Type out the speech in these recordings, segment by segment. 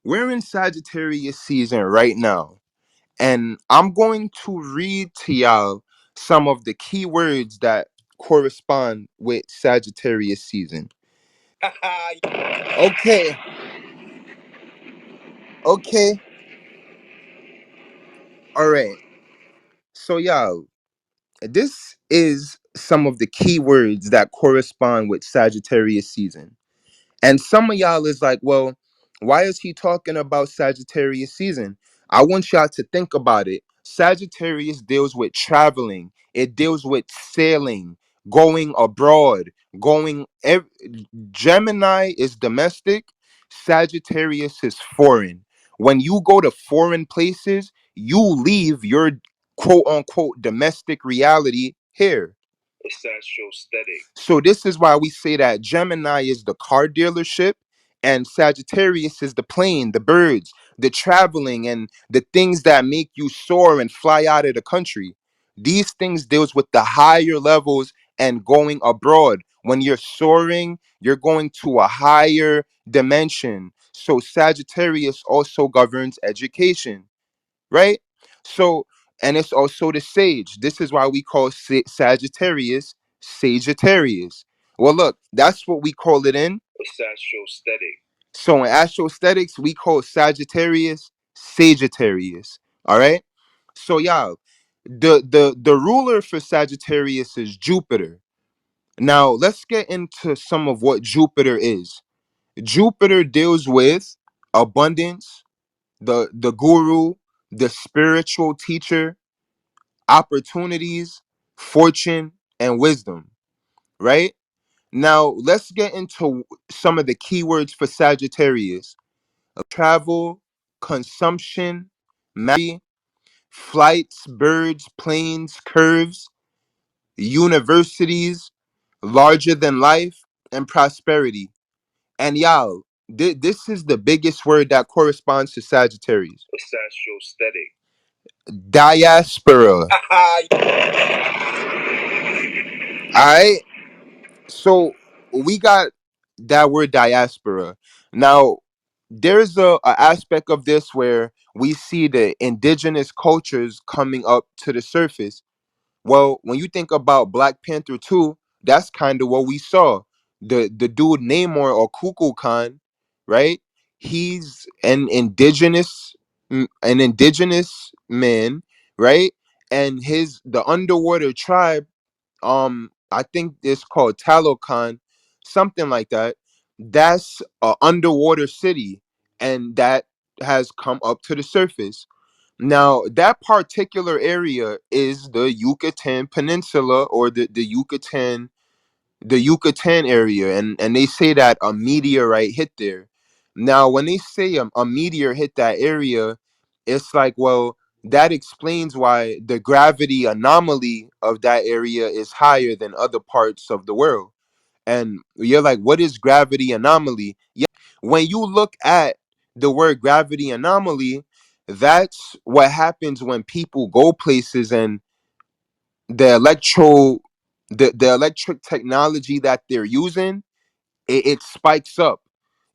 We're in Sagittarius season right now, and I'm going to read to y'all some of the key words that correspond with Sagittarius season. Okay, okay, all right. So, y'all, this is some of the key words that correspond with Sagittarius season. And some of y'all is like, well, why is he talking about Sagittarius season? I want y'all to think about it. Sagittarius deals with traveling, it deals with sailing, going abroad, Gemini is domestic, Sagittarius is foreign. When you go to foreign places, you leave your quote unquote domestic reality here. It's Astrostetics. So this is why we say that Gemini is the car dealership and Sagittarius is the plane, the birds, the traveling and the things that make you soar and fly out of the country. These things deals with the higher levels and going abroad. When you're soaring, you're going to a higher dimension. So Sagittarius also governs education, right? So, and it's also the sage. This is why we call Sagittarius Sagittarius. Well, look, that's what we call it in. It's Astrosthetic. So in Astrosthetics, we call Sagittarius Sagittarius. All right. So y'all, the ruler for Sagittarius is Jupiter. Now let's get into some of what Jupiter is. Jupiter deals with abundance, the guru, the spiritual teacher, opportunities, fortune, and wisdom, right? Now, let's get into some of the keywords for Sagittarius: travel, consumption, flights, birds, planes, curves, universities, larger than life, and prosperity. And y'all, this is the biggest word that corresponds to Sagittarius: diaspora. All right. So we got that word diaspora. Now, there's a aspect of this where we see the indigenous cultures coming up to the surface. Well, when you think about Black Panther 2, that's kind of what we saw. The dude Namor or Kukulkan, Khan, right? He's an indigenous man, right? And the underwater tribe, I think it's called Talokan, something like that. That's a underwater city, and that has come up to the surface. Now, that particular area is the Yucatan Peninsula, or the Yucatan area, and they say that a meteorite hit there. Now, when they say a meteor hit that area, it's like, well, that explains why the gravity anomaly of that area is higher than other parts of the world. And you're like, what is gravity anomaly? When you look at the word gravity anomaly, that's what happens when people go places and the electro the electric technology that they're using, it spikes up.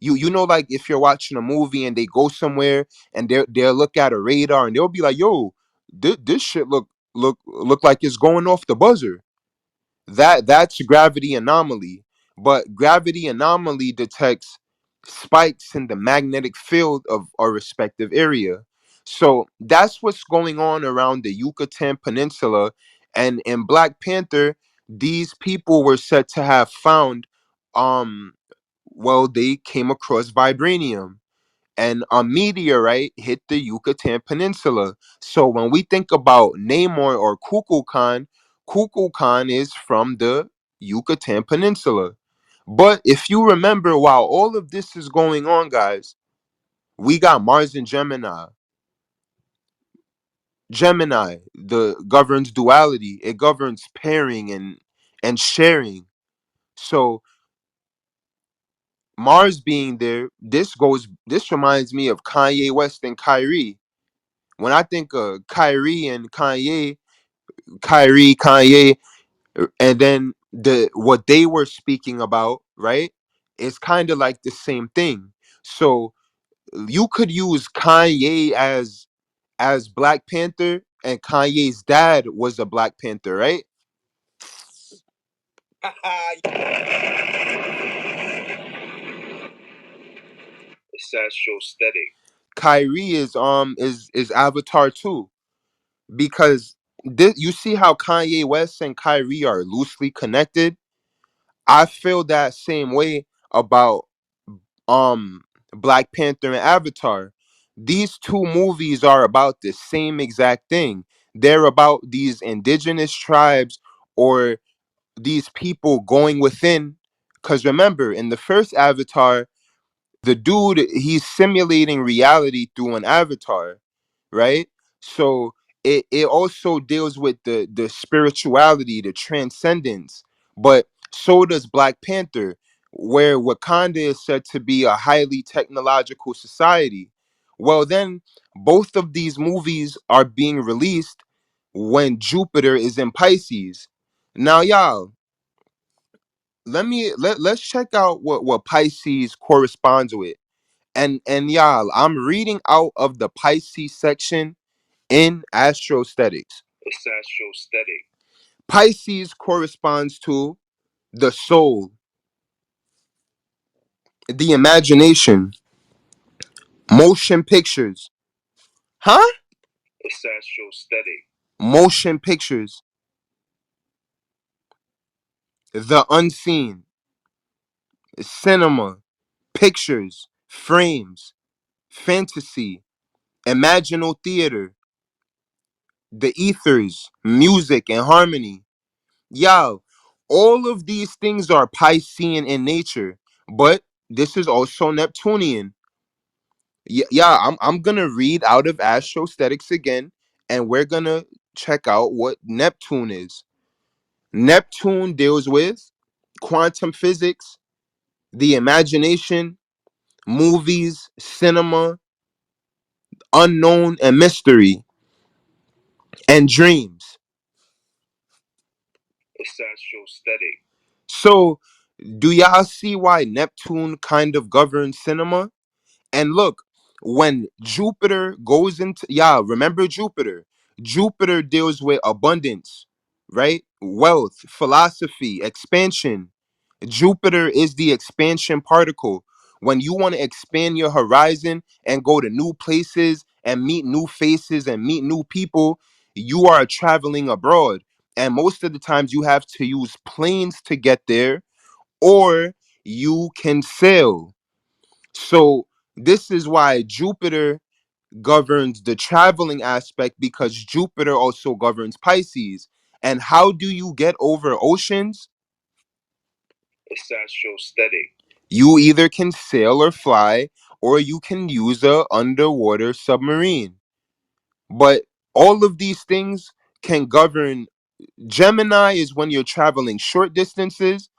You know, like if you're watching a movie and they go somewhere and they'll look at a radar and they'll be like, yo, this shit look like it's going off the buzzer. That's gravity anomaly. But gravity anomaly detects spikes in the magnetic field of our respective area. So that's what's going on around the Yucatan Peninsula. And in Black Panther, these people were said to have found, um well, they came across vibranium, and a meteorite hit the Yucatan Peninsula. So when we think about Namor or Kukulkan, Kukulkan is from the Yucatan Peninsula. But if you remember, while all of this is going on, guys, we got Mars and Gemini. Gemini, the governs duality. It governs pairing and sharing. So Mars being there, this reminds me of Kanye West and Kyrie. When I think of Kyrie and Kanye, and then what they were speaking about, right? It's kind of like the same thing. So You could use Kanye as Black Panther, and Kanye's dad was a Black Panther, right? It's Astrostetics. Kyrie is Avatar too, because you see how Kanye West and Kyrie are loosely connected. I feel that same way about um Black Panther and Avatar. These two movies are about the same exact thing. They're about these indigenous tribes or these people going within. Because remember, in the first Avatar, the dude, he's simulating reality through an avatar, right? So it also deals with the spirituality, the transcendence. But so does Black Panther, where Wakanda is said to be a highly technological society. Well, then both of these movies are being released when Jupiter is in Pisces. Now, y'all, let's check out what Pisces corresponds with. And y'all, I'm reading out of the Pisces section in Astrostetics. It's Astrostatic. Pisces corresponds to the soul, the imagination, motion pictures. Huh? It's Astrostatic. Motion pictures, the unseen, cinema, pictures, frames, fantasy, imaginal theater, the ethers, music and harmony. Yo, all of these things are Piscean in nature, but this is also Neptunian. Yeah, I'm gonna read out of Astrostetics again, and we're gonna check out what Neptune is. Neptune deals with quantum physics, the imagination, movies, cinema, unknown and mystery, and dreams. It's Astrostatic. So, do y'all see why Neptune kind of governs cinema? And look, when Jupiter goes into, yeah, remember Jupiter. Jupiter deals with abundance, right? Wealth, philosophy, expansion. Jupiter is the expansion particle. When you want to expand your horizon and go to new places and meet new faces and meet new people, you are traveling abroad. And most of the times you have to use planes to get there, or you can sail. So this is why Jupiter governs the traveling aspect, because Jupiter also governs Pisces. And how do you get over oceans? It's astrostatic. You either can sail or fly, or you can use a underwater submarine. But all of these things can govern. Gemini is when you're traveling short distances,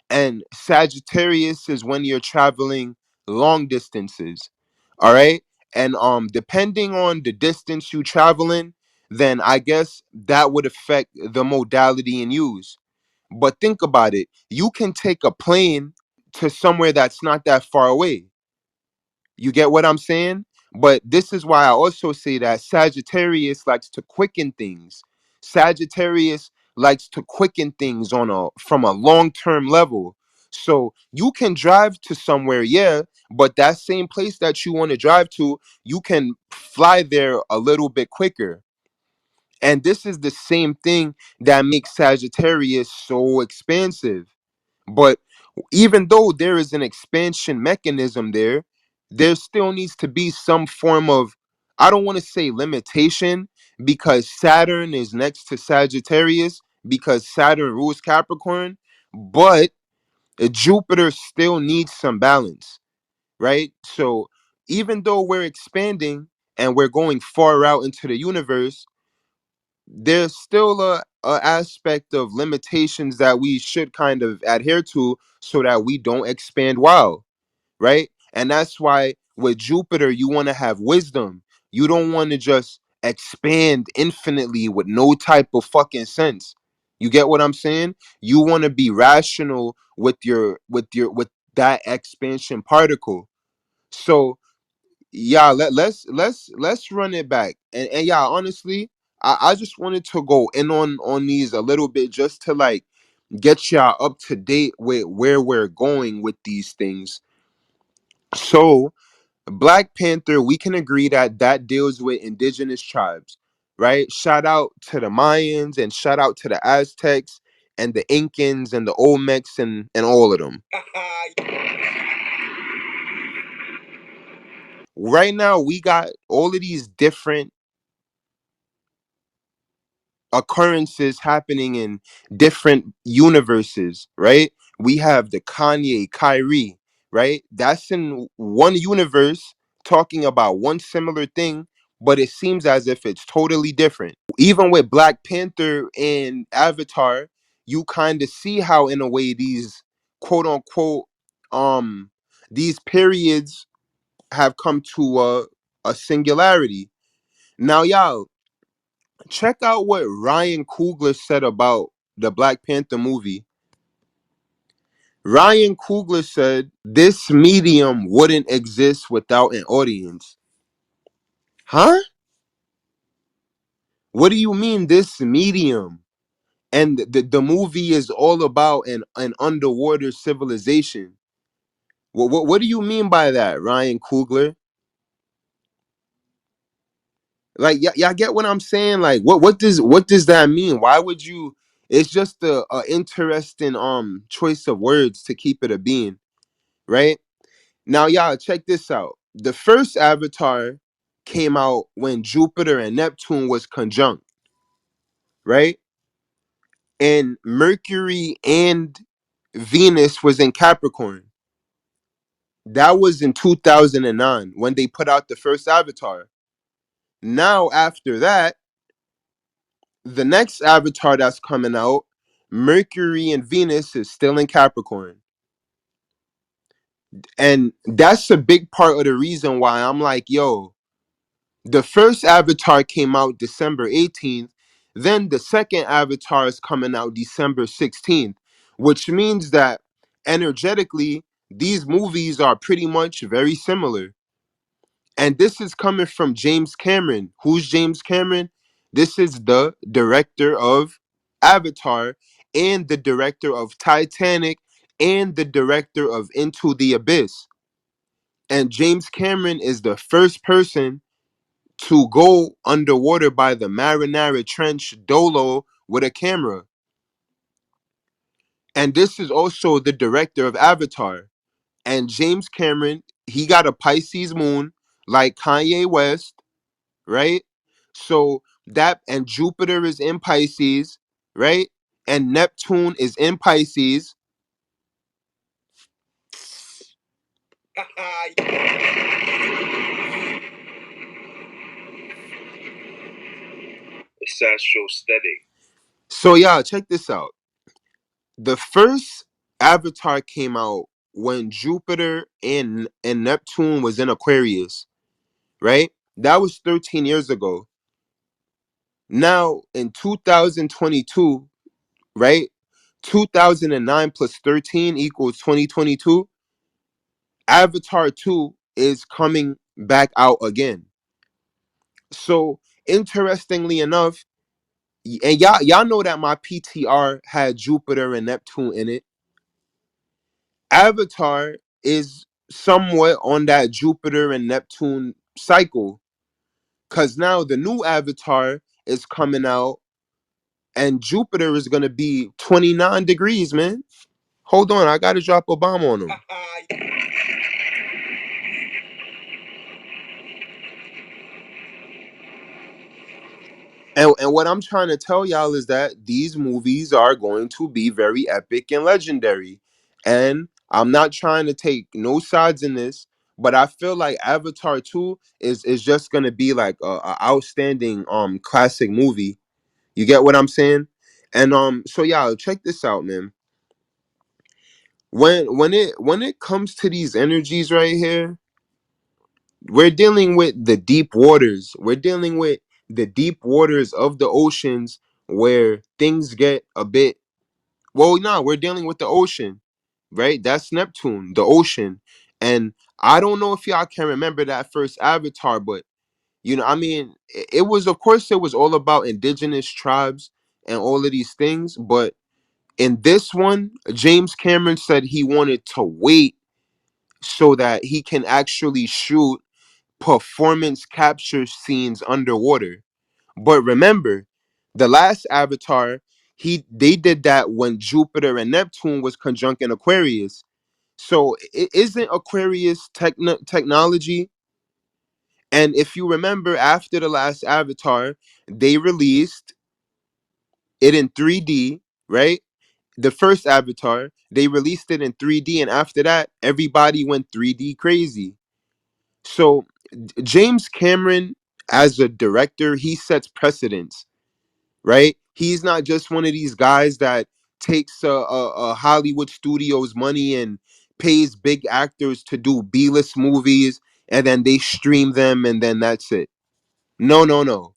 and Sagittarius is when you're traveling long distances. All right? And depending on the distance you traveling, then I guess that would affect the modality in use. But think about it. You can take a plane to somewhere that's not that far away. You get what I'm saying? But this is why I also say that Sagittarius likes to quicken things. Sagittarius likes to quicken things on a from a long-term level. So you can drive to somewhere, yeah, but that same place that you want to drive to, you can fly there a little bit quicker. And this is the same thing that makes Sagittarius so expansive. But even though there is an expansion mechanism there still needs to be some form of, I don't want to say limitation, because Saturn is next to Sagittarius, because Saturn rules Capricorn, but Jupiter still needs some balance, right? So even though we're expanding and we're going far out into the universe, there's still a aspect of limitations that we should kind of adhere to so that we don't expand wild, right? And that's why with Jupiter, you want to have wisdom. You don't want to just expand infinitely with no type of fucking sense. You get what I'm saying? You want to be rational with with that expansion particle. So Yeah, let's run it back. And yeah, honestly, I just wanted to go in on these a little bit just to like get y'all up to date with where we're going with these things. So Black Panther, we can agree that that deals with indigenous tribes, right? Shout out to the Mayans and shout out to the Aztecs and the Incans and the Olmecs and all of them. Right now, we got all of these different occurrences happening in different universes, right? We have the Kanye, Kyrie, right? That's in one universe talking about one similar thing, but it seems as if it's totally different. Even with Black Panther and Avatar, you kind of see how, in a way, these quote unquote um these periods have come to a singularity. Now, y'all, check out what Ryan Coogler said about the Black Panther movie. Ryan Coogler said this medium wouldn't exist without an audience. Huh? What do you mean this medium? And the movie is all about an underwater civilization. What do you mean by that, Ryan Coogler? Like, y'all get what I'm saying? Like, what does that mean? Why would you? It's just a interesting choice of words to keep it a being, right? Now, y'all check this out. The first Avatar came out when Jupiter and Neptune was conjunct, right? And Mercury and Venus was in Capricorn. That was in 2009 when they put out the first Avatar. Now, after that, the next Avatar that's coming out, Mercury and Venus is still in Capricorn. And that's a big part of the reason why I'm like, yo, the first Avatar came out December 18th, then the second Avatar is coming out December 16th, which means that energetically, these movies are pretty much very similar. And this is coming from James Cameron. Who's James Cameron? This is the director of Avatar and the director of Titanic and the director of Into the Abyss. And James Cameron is the first person to go underwater by the Marinara Trench Dolo with a camera. And this is also the director of Avatar. And James Cameron, he got a Pisces moon like Kanye West, right? So that, and Jupiter is in Pisces, right? And Neptune is in Pisces. It's Astrostetics. So y'all check this out. The first Avatar came out when Jupiter and Neptune was in Aquarius, right? That was 13 years ago. Now in 2022, right? 2009 plus 13 equals 2022. Avatar 2 is coming back out again. So interestingly enough, and y'all know that my PTR had Jupiter and Neptune in it. Avatar is somewhat on that Jupiter and Neptune cycle, cuz now the new Avatar is coming out and Jupiter is going to be 29 degrees, man. Hold on, I got to drop a bomb on him. And what I'm trying to tell y'all is that these movies are going to be very epic and legendary. And I'm not trying to take no sides in this, but I feel like Avatar 2 is just gonna be like a outstanding classic movie. You get what I'm saying? And so y'all check this out, man. When it comes to these energies right here, we're dealing with the deep waters. We're dealing with the deep waters of the oceans where things get a bit, well, no, we're dealing with the ocean, right? That's Neptune, the ocean. And I don't know if y'all can remember that first Avatar, but I mean, it was, of course, it was all about indigenous tribes and all of these things. But in this one, James Cameron said he wanted to wait so that he can actually shoot performance capture scenes underwater. But remember, the last Avatar, they did that when Jupiter and Neptune was conjunct in Aquarius. So it isn't Aquarius technology. And if you remember, after the last Avatar, they released it in 3D, right? The first Avatar, they released it in 3D, and after that, everybody went 3D crazy. So James Cameron, as a director, he sets precedents, right? He's not just one of these guys that takes a Hollywood studio's money and pays big actors to do B-list movies, and then they stream them, and then that's it. No, no, no.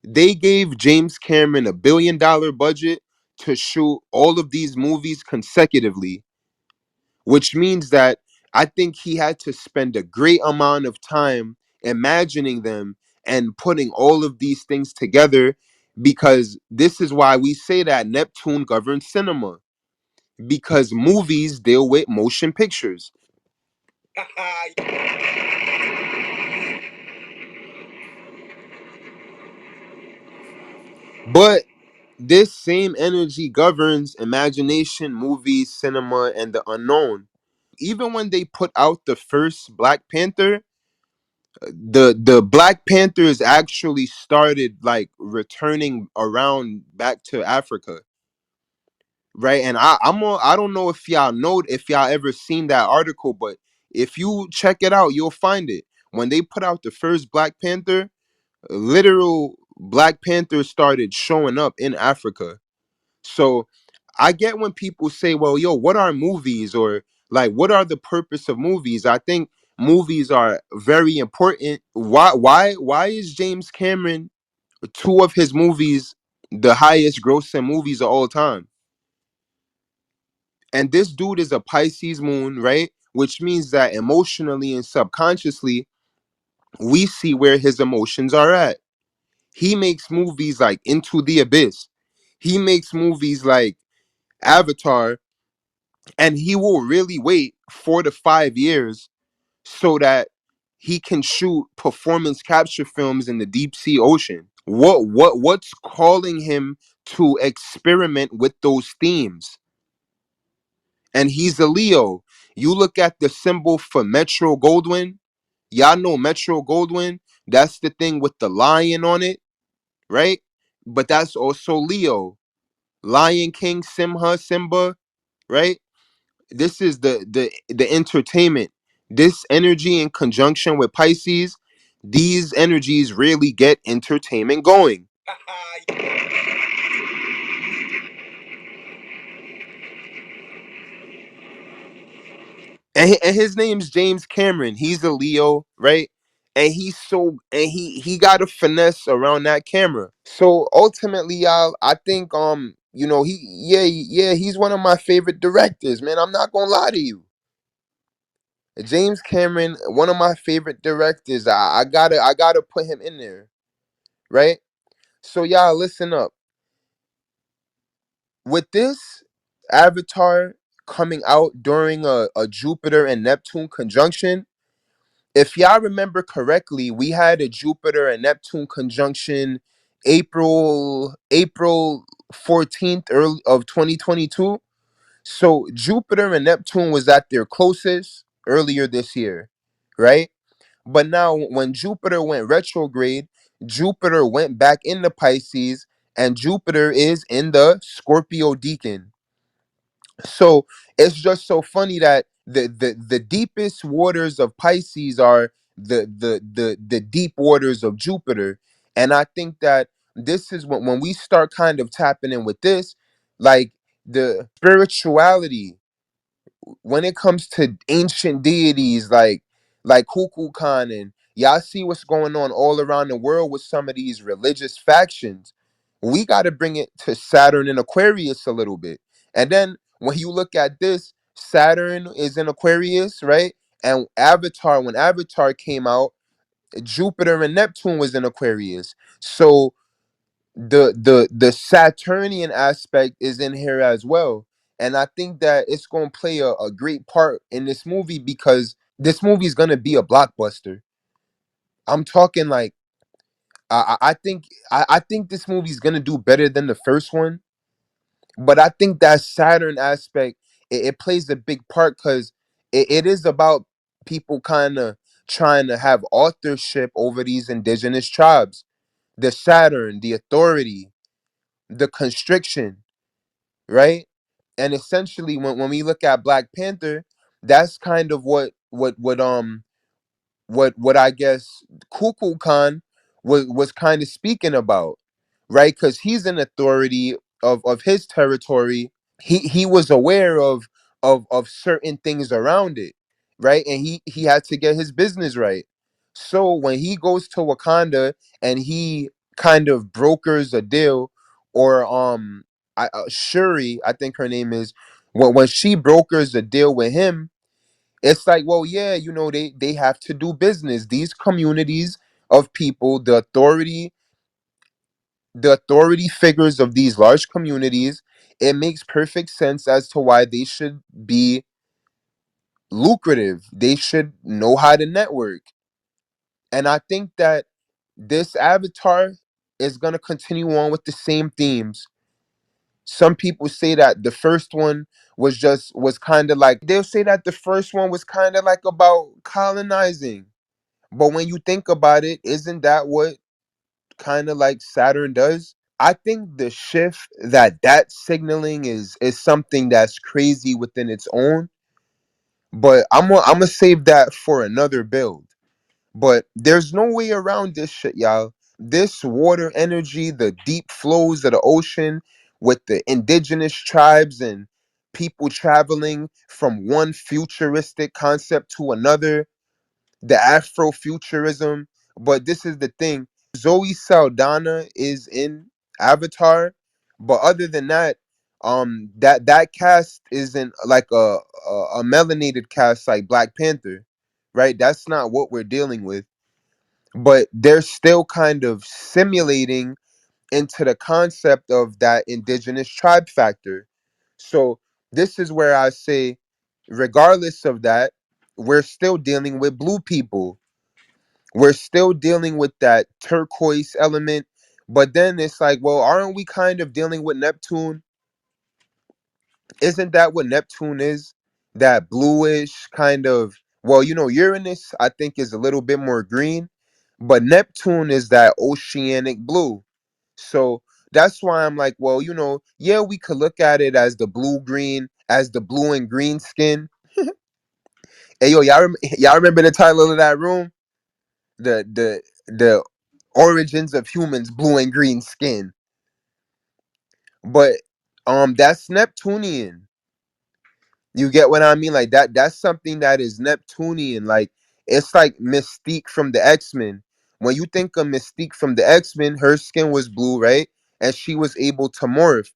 They gave James Cameron $1 billion budget to shoot all of these movies consecutively, which means that I think he had to spend a great amount of time imagining them and putting all of these things together, because this is why we say that Neptune governs cinema, because movies deal with motion pictures. But this same energy governs imagination, movies, cinema, and the unknown. Even when they put out the first Black Panther, the Black Panthers actually started like returning around back to Africa, right? And I don't know if y'all ever seen that article, but if you check it out, you'll find it. When they put out the first Black Panther, literal Black Panthers started showing up in Africa. So I get when people say, well, yo, what are movies? Or like, what are the purpose of movies? I think movies are very important. Why is James Cameron, two of his movies, the highest grossing movies of all time? And this dude is a Pisces moon, right? Which means that emotionally and subconsciously, we see where his emotions are at. He makes movies like Into the Abyss. He makes movies like Avatar, and he will really wait 4 to 5 years so that he can shoot performance capture films in the deep sea ocean. What's calling him to experiment with those themes? And he's a Leo. You look at the symbol for Metro Goldwyn. Y'all know Metro Goldwyn. That's the thing with the lion on it, right? But that's also Leo. Lion King, Simba, right? This is the entertainment. This energy in conjunction with Pisces, these energies really get entertainment going. And his name's James Cameron. He's a Leo, right? And he got a finesse around that camera. So ultimately, y'all, I think he's one of my favorite directors, man. I'm not gonna lie to you. James Cameron, one of my favorite directors. I gotta put him in there, right? So y'all listen up. With this Avatar coming out during a Jupiter and Neptune conjunction, if y'all remember correctly, we had a Jupiter and Neptune conjunction April 14th early of 2022. So Jupiter and Neptune was at their closest earlier this year, right? But now when Jupiter went retrograde, Jupiter went back into Pisces, and Jupiter is in the Scorpio deacon. So it's just so funny that the deepest waters of Pisces are the deep waters of Jupiter. And I think that this is when we start kind of tapping in with this, like the spirituality when it comes to ancient deities like Kukulkan, and y'all see what's going on all around the world with some of these religious factions. We got to bring it to Saturn and Aquarius a little bit. And then when you look at this, Saturn is in Aquarius, right? And Avatar, when Avatar came out, Jupiter and Neptune was in Aquarius. So the Saturnian aspect is in here as well. And I think that it's gonna play a great part in this movie because this movie is gonna be a blockbuster. I'm talking like I think this movie is gonna do better than the first one. But I think that Saturn aspect it plays a big part because it is about people kind of trying to have authorship over these indigenous tribes. The Saturn, the authority, the constriction, right? And essentially, when we look at Black Panther, that's kind of what I guess Kukulkan Khan was kind of speaking about, right? Because he's an authority of his territory. He was aware of certain things around it, right? And he had to get his business right. So when he goes to Wakanda and he kind of brokers a deal, or Shuri, I think her name is, when she brokers a deal with him, it's like, well, yeah, they have to do business. These communities of people, the authority figures of these large communities, it makes perfect sense as to why they should be lucrative. They should know how to network. And I think that this Avatar is going to continue on with the same themes. Some people say that the first one was kind of like, they'll say that the first one was kind of like about colonizing. But when you think about it, isn't that what kind of like Saturn does? I think the shift that signaling is something that's crazy within its own, but I'm gonna save that for another build. But there's no way around this shit, y'all. This water energy, the deep flows of the ocean with the indigenous tribes and people traveling from one futuristic concept to another, the Afrofuturism. But this is the thing: Zoe Saldana is in Avatar, but other than that, that cast isn't like a melanated cast like Black Panther, right? That's not what we're dealing with. But they're still kind of simulating into the concept of that indigenous tribe factor. So this is where I say, regardless of that, we're still dealing with blue people, we're still dealing with that turquoise element. But then it's like, well, aren't we kind of dealing with Neptune? Isn't that what Neptune is? That bluish kind of, well, Uranus, I think, is a little bit more green, but Neptune is that oceanic blue. So that's why I'm like, well, yeah, we could look at it as the blue green, as the blue and green skin. Hey, yo, y'all remember the title of that room? The origins of humans, blue and green skin. But that's Neptunian. You get what I mean? Like that's something that is Neptunian. Like it's like Mystique from the X-Men. When you think of Mystique from the X-Men, her skin was blue, right? And she was able to morph.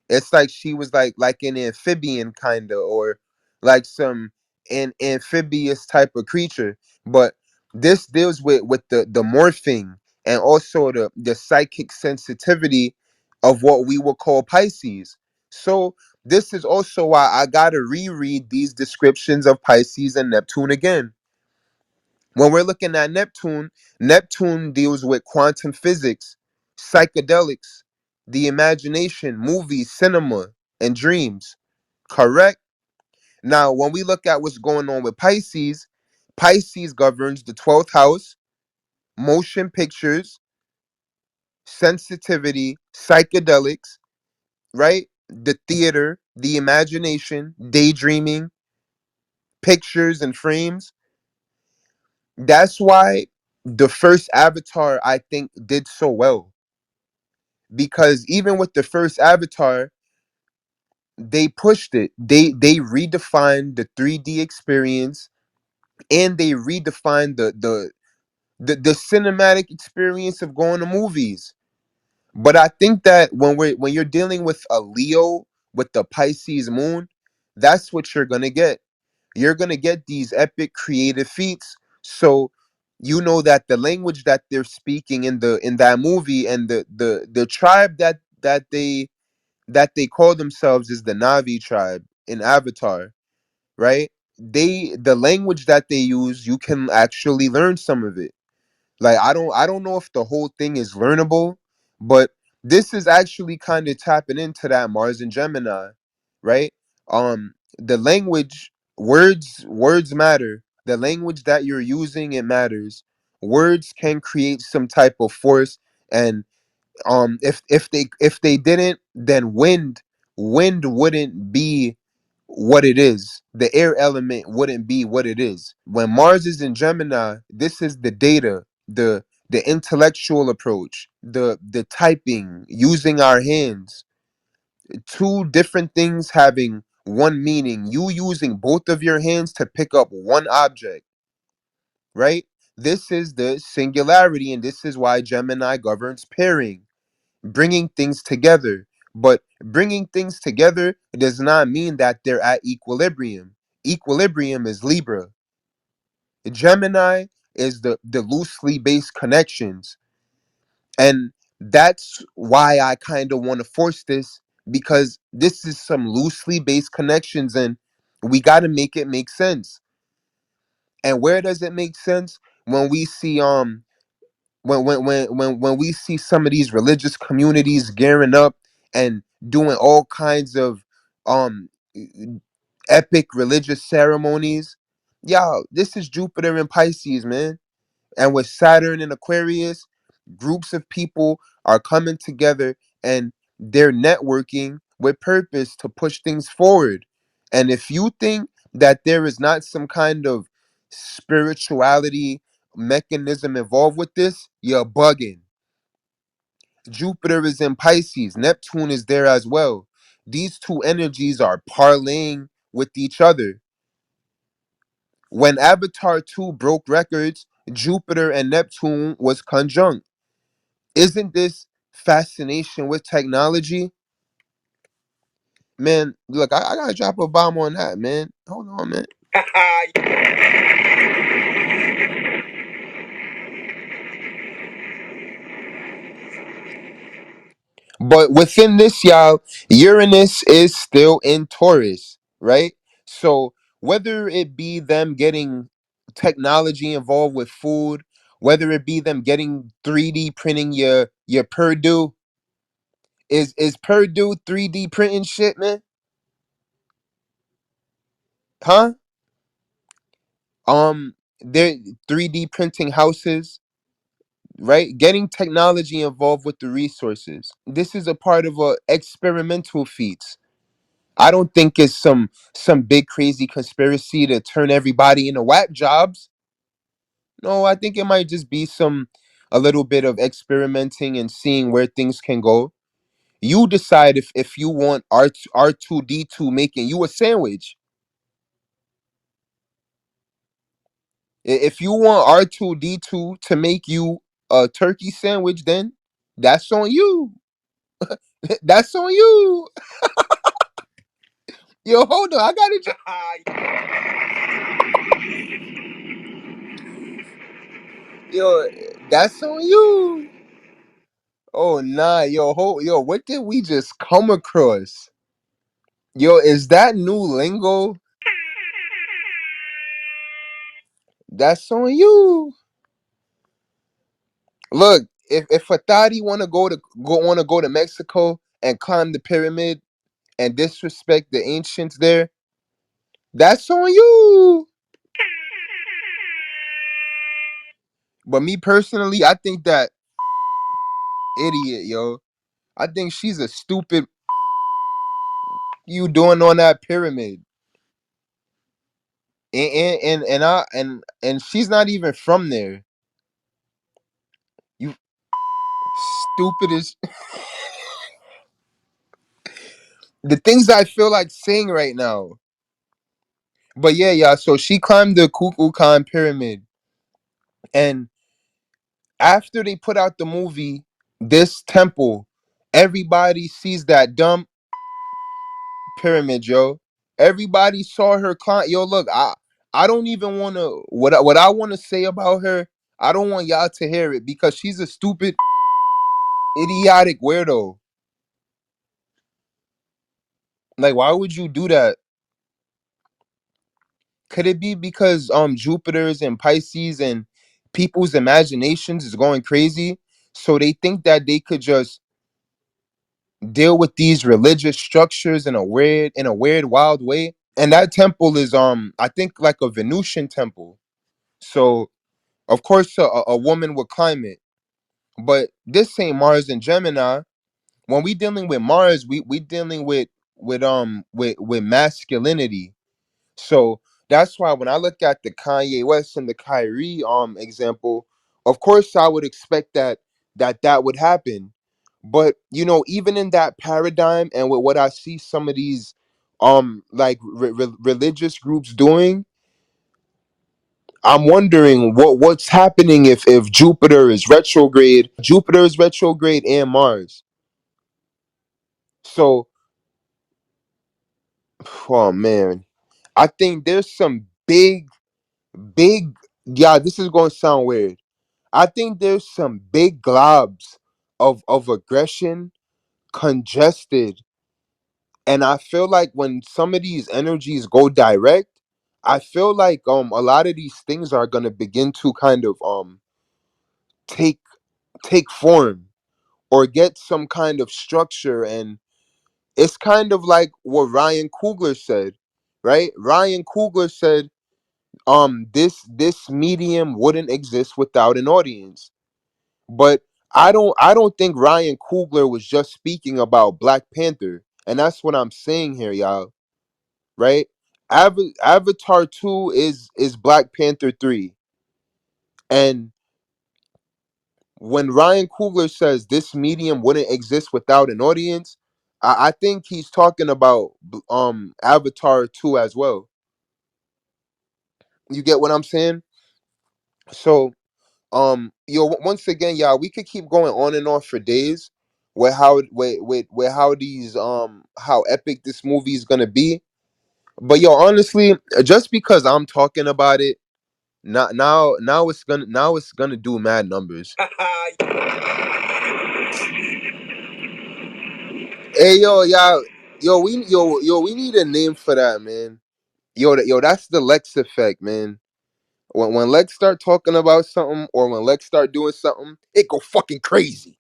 It's like she was like an amphibian kind of, or like an amphibious type of creature. But this deals with the morphing and also the psychic sensitivity of what we would call Pisces. So this is also why I gotta reread these descriptions of Pisces and Neptune again. When we're looking at Neptune, Neptune deals with quantum physics, psychedelics, the imagination, movies, cinema, and dreams. Correct? Now, when we look at what's going on with Pisces, Pisces governs the 12th house, motion pictures, sensitivity, psychedelics, right? The theater, the imagination, daydreaming, pictures and frames. That's why the first Avatar, I think, did so well. Because even with the first Avatar, they pushed it. They redefined the 3D experience, and they redefined the cinematic experience of going to movies. But I think that when you're dealing with a Leo with the Pisces moon, that's what you're gonna get. You're gonna get these epic creative feats. So you know that the language that they're speaking in that movie, and the tribe that they call themselves is the Navi tribe in Avatar, right? The language that they use, you can actually learn some of it. Like I don't know if the whole thing is learnable, but this is actually kind of tapping into that Mars and Gemini, right? The language, words matter. The language that you're using, it matters. Words can create some type of force, and if they didn't, then wind wouldn't be what it is. The air element wouldn't be what it is. When Mars is in Gemini, this is the data, the intellectual approach, the typing, using our hands. Two different things having one meaning. You using both of your hands to pick up one object, right? This is the singularity, and this is why Gemini governs pairing, bringing things together. But bringing things together does not mean that they're at equilibrium. Equilibrium is Libra. Gemini is the loosely based connections. And that's why I kind of want to force this, because this is some loosely based connections, and we got to make it make sense. And where does it make sense? When we see when we see some of these religious communities gearing up and doing all kinds of um epic religious ceremonies. Y'all, this is Jupiter in Pisces, man. And with Saturn in Aquarius, groups of people are coming together, and they're networking with purpose to push things forward. And if you think that there is not some kind of spirituality mechanism involved with this, you're bugging. Jupiter is in Pisces, Neptune is there as well. These two energies are parlaying with each other. When Avatar 2 broke records, Jupiter and Neptune was conjunct. Isn't this fascination with technology? Man, look, I gotta drop a bomb on that, man. Hold on, man. But within this, y'all, Uranus is still in Taurus, right? So whether it be them getting technology involved with food, whether it be them getting 3D printing your Purdue, is Purdue 3D printing shit, man? Huh? They're 3D printing houses, right? Getting technology involved with the resources. This is a part of a experimental feat. I don't think it's some big crazy conspiracy to turn everybody into whack jobs. No, I think it might just be a little bit of experimenting and seeing where things can go. You decide if you want R2D2 making you a sandwich. If you want R2D2 to make you a turkey sandwich, then that's on you. That's on you. Yo, hold on. I gotta. Yo, that's on you. Oh nah, yo, what did we just come across? Yo, is that new lingo? That's on you. Look, if Fatadi wanna go to Mexico and climb the pyramid and disrespect the ancients there, that's on you. But me personally, I think that idiot, yo. I think she's a stupid you doing on that pyramid. And she's not even from there. You stupid as the things I feel like saying right now. But yeah, so she climbed the Kukulkan pyramid, and after they put out the movie, this temple, everybody sees that dumb pyramid, yo. Everybody saw her climb. Yo, look, I don't even want to what I want to say about her. I don't want y'all to hear it because she's a stupid, idiotic weirdo. Like, why would you do that? Could it be because Jupiter's and Pisces and people's imaginations is going crazy, so they think that they could just deal with these religious structures in a weird wild way? And that temple is I think like a Venusian temple. So of course a woman would climb it. But this ain't Mars and Gemini. When we dealing with Mars, we dealing with masculinity. So that's why when I look at the Kanye West and the Kyrie example, of course I would expect that would happen. But even in that paradigm and with what I see some of these like religious groups doing, I'm wondering what's happening if Jupiter is retrograde and Mars. So, oh man, I think there's some big, yeah, this is going to sound weird. I think there's some big globs of aggression congested, and I feel like when some of these energies go direct, I feel like a lot of these things are going to begin to kind of take take form or get some kind of structure. And it's kind of like what Ryan Coogler said, right? Ryan Coogler said this medium wouldn't exist without an audience. But I don't think Ryan Coogler was just speaking about Black Panther. And that's what I'm saying here, y'all, right? Avatar 2 is Black Panther 3. And when Ryan Coogler says this medium wouldn't exist without an audience, I think he's talking about Avatar 2 as well. You get what I'm saying? So once again, y'all, we could keep going on and on for days with how these how epic this movie is gonna be. But yo, honestly, just because I'm talking about it, now it's gonna do mad numbers. Hey yo, y'all, we need a name for that, man. Yo, that's the Lex effect, man. When Lex start talking about something or when Lex start doing something, it go fucking crazy.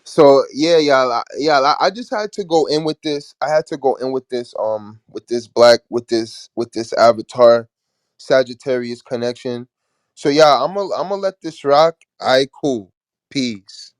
So yeah, I just had to go in with this. I had to go in with this with this Avatar Sagittarius connection. So yeah, I'm gonna let this rock. I cool. Peace.